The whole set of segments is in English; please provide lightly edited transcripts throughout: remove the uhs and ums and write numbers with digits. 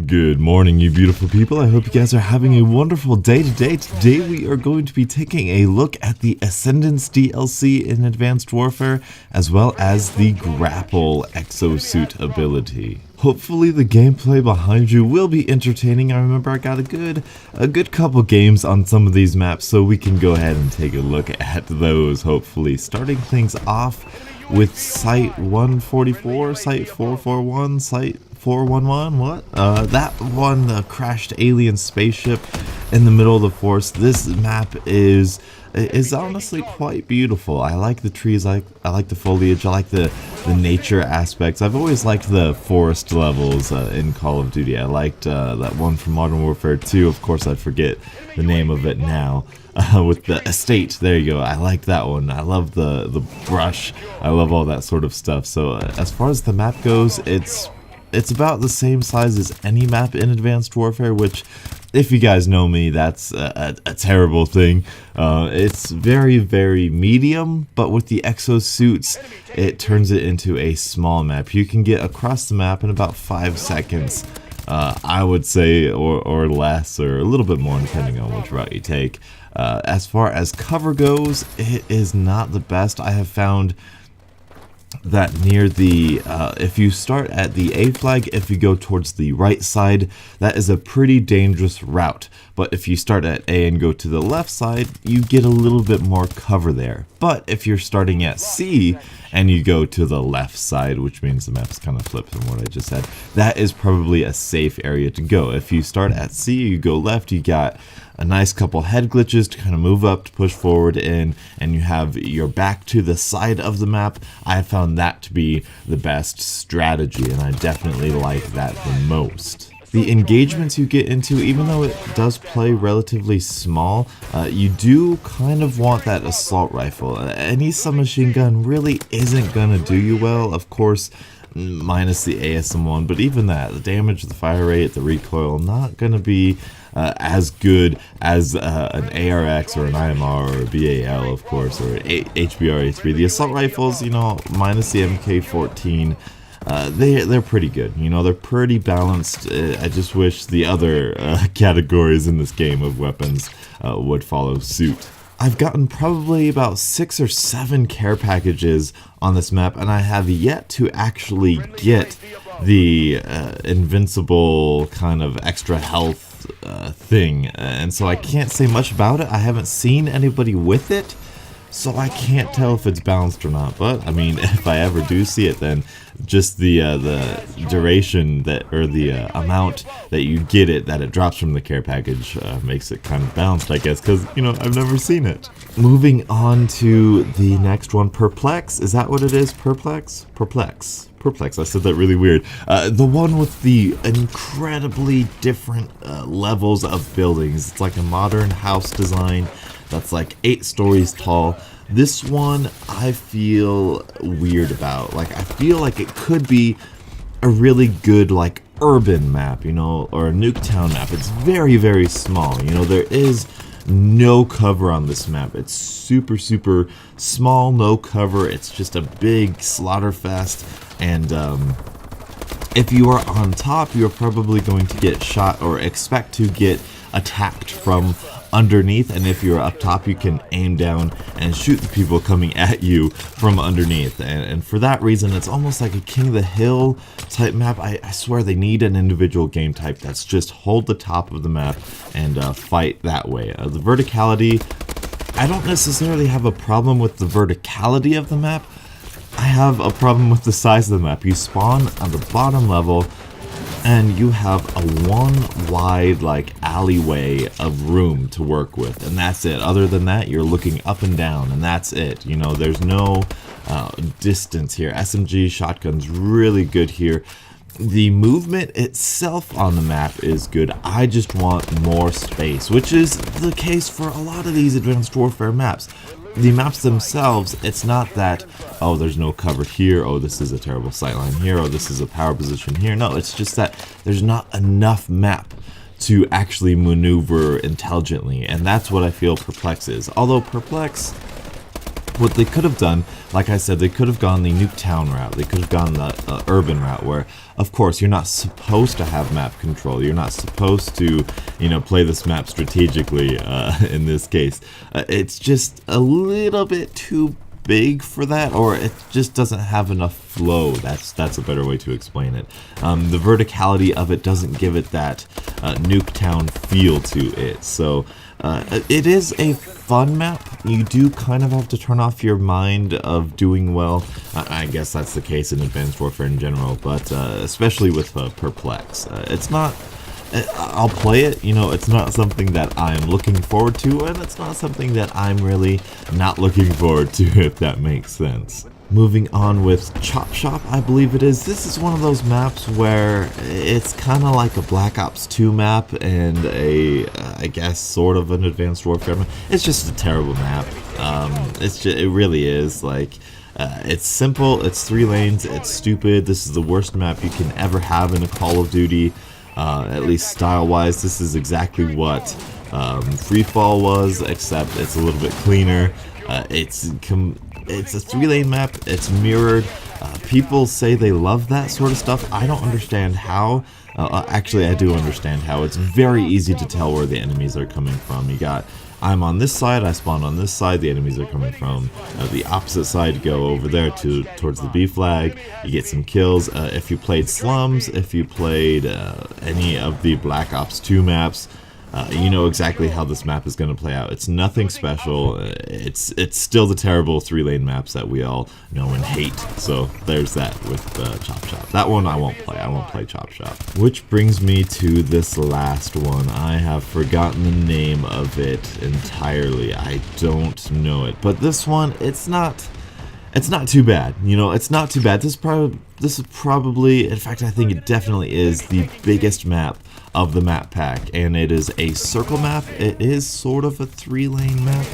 Good morning, you beautiful people. I hope you guys are having a wonderful day today. Today we are going to be taking a look at the Ascendence DLC in Advanced Warfare, as well as the Grapple exosuit ability. Hopefully the gameplay behind you will be entertaining. I remember I got a good couple games on some of these maps, so we can go ahead and take a look at those, hopefully. Starting things off with Site 144, Site 441, Site 411, what? That one, the crashed alien spaceship in the middle of the forest. This map is honestly quite beautiful. I like the trees, I like the foliage, I like the nature aspects. I've always liked the forest levels in Call of Duty. I liked that one from Modern Warfare 2, of course I forget the name of it now. With the estate, there you go. I like that one. I love the brush. I love all that sort of stuff. So as far as the map goes, it's about the same size as any map in Advanced Warfare, which, if you guys know me, that's a terrible thing. It's very, very medium, but with the exosuits, it turns it into a small map. You can get across the map in about 5 seconds, I would say, or less, or a little bit more, depending on which route you take. As far as cover goes, it is not the best. I have found that near the, if you start at the A flag, if you go towards the right side, that is a pretty dangerous route. But if you start at A and go to the left side, you get a little bit more cover there. But if you're starting at C and you go to the left side, which means the map's kind of flipped from what I just said, that is probably a safe area to go. If you start at C, you go left, you got a nice couple head glitches to kind of move up, to push forward in, and you have your back to the side of the map. I found that to be the best strategy, and I definitely like that the most. The engagements you get into, even though it does play relatively small, you do kind of want that assault rifle. Any submachine gun really isn't going to do you well, of course, minus the ASM1, but even that, the damage, the fire rate, the recoil, not going to be as good as an ARX or an IMR or a BAL, of course, or HBR, HB. The assault rifles, you know, minus the MK14, they're pretty good. You know, they're pretty balanced. I just wish the other categories in this game of weapons would follow suit. I've gotten probably about 6 or 7 care packages on this map, and I have yet to actually get the invincible kind of extra health thing, and so I can't say much about it. I haven't seen anybody with it, so I can't tell if it's balanced or not. But I mean, if I ever do see it, then just the duration that, or the amount that you get it, that it drops from the care package, makes it kind of balanced, I guess, because, you know, I've never seen it. Moving on to the next one, Perplex. Is that what it is? Perplex? Perplex. Perplex, I said that really weird. The one with the incredibly different levels of buildings. It's like a modern house design that's like 8 stories tall. This one I feel weird about. Like, I feel like it could be a really good, like, urban map, you know, or a Nuketown map. It's very, very small. You know, there is no cover on this map. It's super, super small, no cover. It's just a big slaughter fest. And if you are on top, you're probably going to get shot or expect to get attacked from underneath, and if you're up top, you can aim down and shoot the people coming at you from underneath. And for that reason, it's almost like a King of the Hill type map. I swear they need an individual game type that's just hold the top of the map and fight that way. The verticality, I don't necessarily have a problem with the verticality of the map. I have a problem with the size of the map. You spawn on the bottom level, and you have a one wide, like, alleyway of room to work with, and that's it. Other than that, you're looking up and down, and that's it. You know, there's no distance here. SMG shotgun's really good here. The movement itself on the map is good. I just want more space, which is the case for a lot of these Advanced Warfare maps. The maps themselves, it's not that, oh, there's no cover here, oh, this is a terrible sightline here, oh, this is a power position here. No, it's just that there's not enough map to actually maneuver intelligently, and that's what I feel Perplex is. Although Perplex What they could have done, like I said, they could have gone the Nuketown route. They could have gone the urban route, where, of course, you're not supposed to have map control. You're not supposed to, play this map strategically. In this case, it's just a little bit too big for that, or it just doesn't have enough flow. That's a better way to explain it. The verticality of it doesn't give it that Nuketown feel to it. So it is a fun map. You do kind of have to turn off your mind of doing well. I guess that's the case in Advanced Warfare in general, but especially with Perplex. It's not... I'll play it, it's not something that I'm looking forward to, and it's not something that I'm really not looking forward to, if that makes sense. Moving on with Chop Shop, I believe it is. This is one of those maps where it's kind of like a Black Ops 2 map and I guess, sort of an Advanced Warfare map. It's just a terrible map. It really is. Like, it's simple, it's 3 lanes, it's stupid. This is the worst map you can ever have in a Call of Duty. At least style-wise, this is exactly what Free Fall was, except it's a little bit cleaner. It's a 3-lane map. It's mirrored. People say they love that sort of stuff. I don't understand how. Actually, I do understand how. It's very easy to tell where the enemies are coming from. You got, I'm on this side, I spawn on this side, the enemies are coming from the opposite side. Go over there towards the B flag, you get some kills. If you played Slums, if you played any of the Black Ops 2 maps, you know exactly how this map is going to play out. It's nothing special. It's still the terrible 3-lane maps that we all know and hate. So there's that with Chop Shop. That one I won't play. I won't play Chop Shop. Which brings me to this last one. I have forgotten the name of it entirely. I don't know it. But this one, it's not too bad. It's not too bad. This is probably, in fact, I think it definitely is the biggest map of the map pack, and it is a circle map. It is sort of a 3-lane map,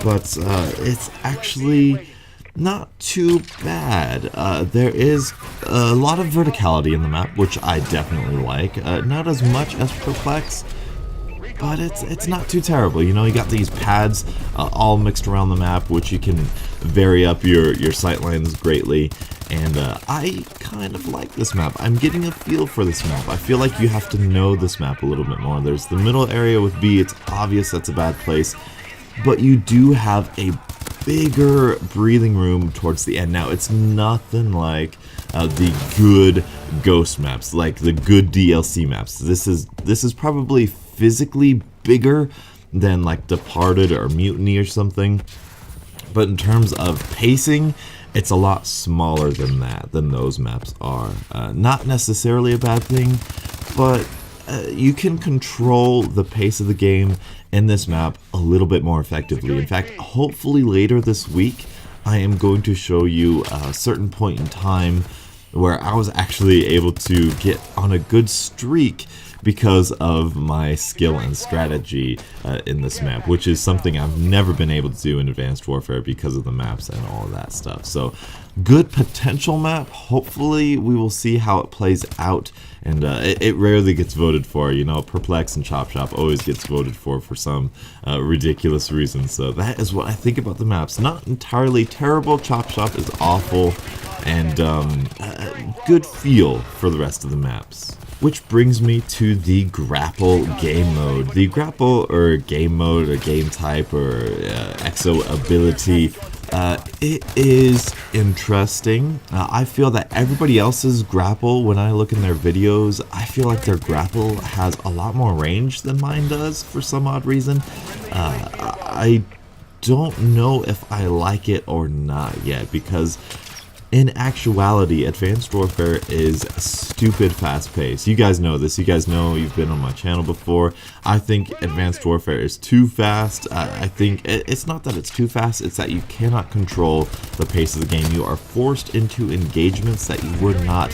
but it's actually not too bad. There is a lot of verticality in the map, which I definitely like. Not as much as Perplex, but it's not too terrible. You got these pads all mixed around the map, which you can vary up your sight lines greatly. And I kind of like this map. I'm getting a feel for this map. I feel like you have to know this map a little bit more. There's the middle area with B. It's obvious that's a bad place, but you do have a bigger breathing room towards the end. Now, it's nothing like the good ghost maps, like the good DLC maps. This is probably physically bigger than like Departed or Mutiny or something, but in terms of pacing, it's a lot smaller than those maps are. Not necessarily a bad thing, but you can control the pace of the game in this map a little bit more effectively. In fact, hopefully later this week, I am going to show you a certain point in time where I was actually able to get on a good streak because of my skill and strategy in this map, which is something I've never been able to do in Advanced Warfare because of the maps and all of that stuff. So, good potential map. Hopefully we will see how it plays out, and it rarely gets voted for. Perplex and Chop Shop always gets voted for some ridiculous reason. So that is what I think about the maps. Not entirely terrible. Chop Shop is awful, and good feel for the rest of the maps. Which brings me to the Grapple game mode. The Grapple, or game mode, or game type, or exo ability, it is interesting. I feel that everybody else's Grapple, when I look in their videos, I feel like their Grapple has a lot more range than mine does for some odd reason. I don't know if I like it or not yet, because in actuality, Advanced Warfare is stupid fast-paced. You guys know this. You guys know, you've been on my channel before. I think Advanced Warfare is too fast. I think it's not that it's too fast, it's that you cannot control the pace of the game. You are forced into engagements that you would not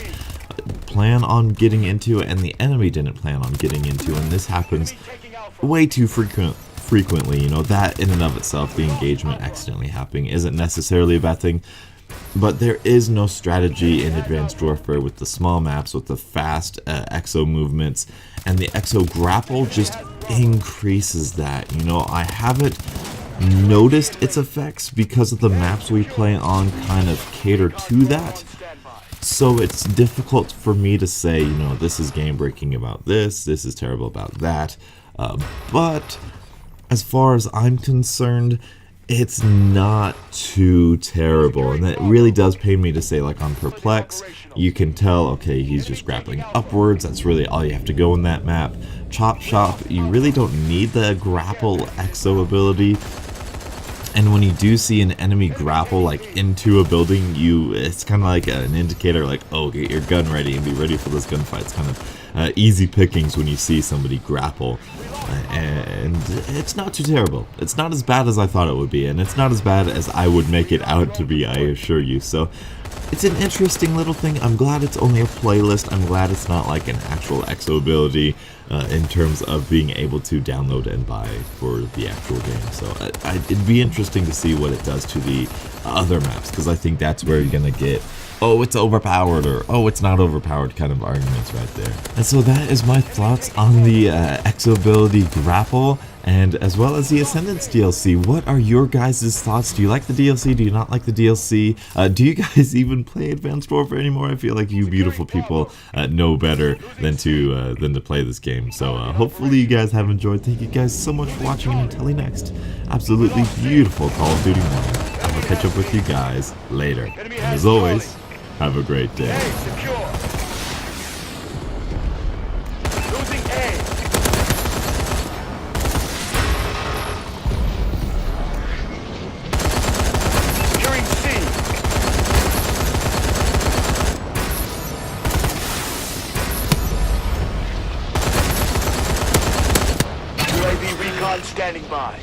plan on getting into, and the enemy didn't plan on getting into, and this happens way too frequently. That in and of itself, the engagement accidentally happening, isn't necessarily a bad thing. But there is no strategy in Advanced Warfare with the small maps, with the fast exo movements, and the exo grapple just increases that. I have it noticed its effects because of the maps we play on kind of cater to that. So it's difficult for me to say, you know, this is game breaking about this is terrible about that. But as far as I'm concerned, it's not too terrible, and it really does pain me to say, like on Perplex, you can tell, okay, he's just grappling upwards, that's really all you have to go in that map. Chop Shop, you really don't need the grapple exo ability, and when you do see an enemy grapple like into a building, it's kind of like an indicator, like, oh, get your gun ready and be ready for this gunfight. It's kind of easy pickings when you see somebody grapple, and it's not too terrible. It's not as bad as I thought it would be, and it's not as bad as I would make it out to be, I assure you. So it's an interesting little thing. I'm glad it's only a playlist. I'm glad it's not like an actual exo ability in terms of being able to download and buy for the actual game. So it'd be interesting to see what it does to the other maps, because I think that's where you're gonna get, oh, it's overpowered, or oh, it's not overpowered kind of arguments right there. And so that is my thoughts on the exo ability Grapple, and as well as the Ascendance DLC. What are your guys' thoughts? Do you like the DLC? Do you not like the DLC? Do you guys even play Advanced Warfare anymore? I feel like you beautiful people know better than to play this game. So hopefully you guys have enjoyed. Thank you guys so much for watching, and until the next absolutely beautiful Call of Duty morning, I'll catch up with you guys later. And as always, have a great day. Losing A. Securing C. UAV recon standing by.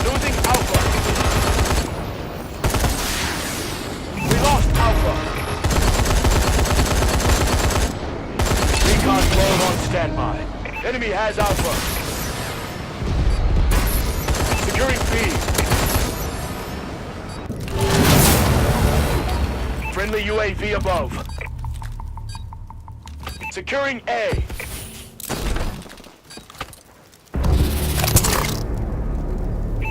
Losing Alpha. We lost Alpha. Recon drone on standby. Enemy has Alpha. Securing B. Friendly UAV above. Securing A.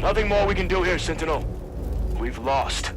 Nothing more we can do here, Sentinel. We've lost.